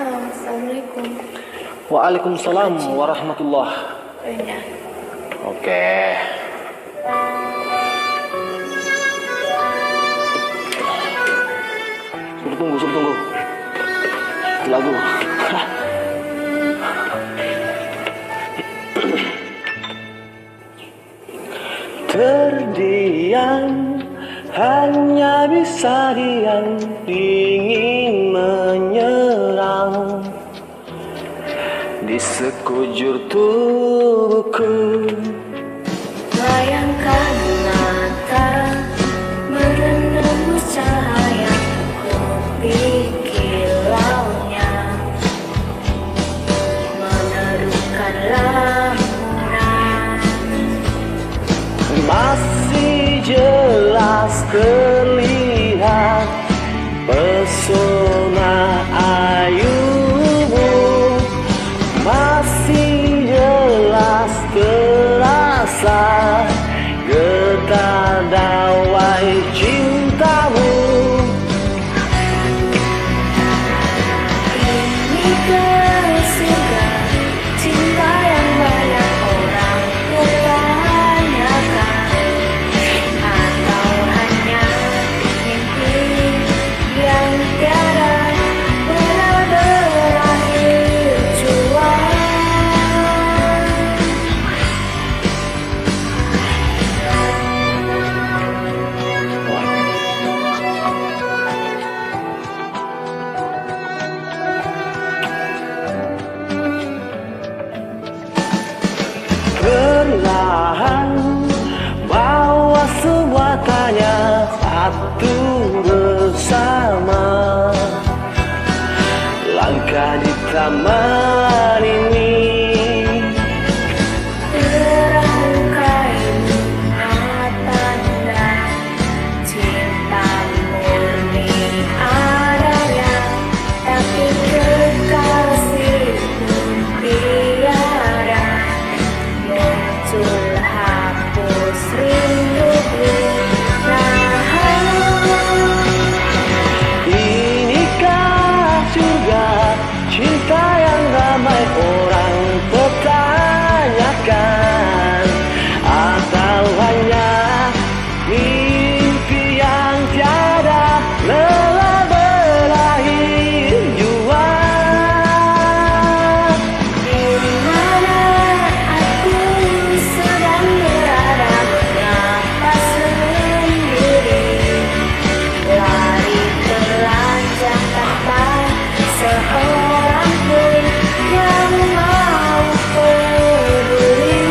Halo, Assalamualaikum. Waalaikumsalam warahmatullah. Iya. Oke. Suruh tunggu. Lagu. Terdiam, hanya bisa diam, ingin menyerang di sekujur tubuhku. Bayangkan mata menembus cahaya kopi kilaunya, menerukan lamunan. Masih jelas terlihat pesona ayumu, masih jelas terasa getar dawai cintamu. Ini surga cinta yang banyak orang pertanyakan, atau hanya mimpi yang tiada pernah berakhir jua. Perlahan bawa semua tanya satu bersama, langkah di taman ini. Terangkai bunga tanda cinta murni adanya, tapi kekasih pun tiada. Muncul hapus rinduku, Inikah surga cinta yang ramai orang pertanyakan, atau hanya mimpi yang tiada lelah berakhir jua? di mana aku sedang berada, mengapa sendiri, lari telanjang tanpa seorang pun yang mau peduli.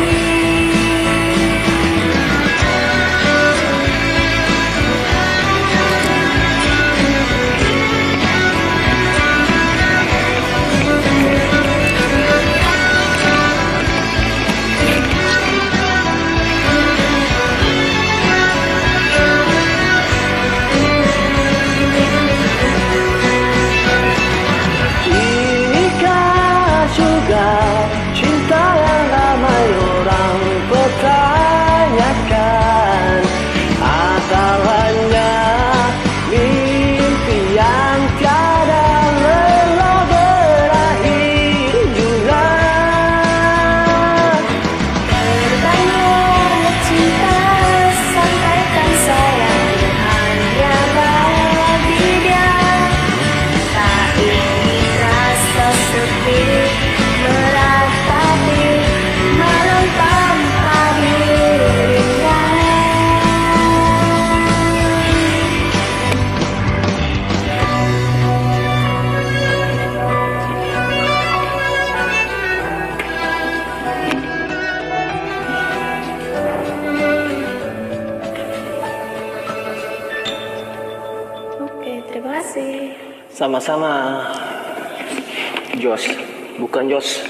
Inikah surga cinta yang ramai orang pertanyakan, atau hanya mimpi yang tiada lelah berakhir juga? Terbanyak cinta, sampaikan sayang hanya bagi dia. Tak ingin rasa sepi meratapi malam tanpa dirinya. Oke, terima kasih. Sama-sama. Jos, bukan Jos.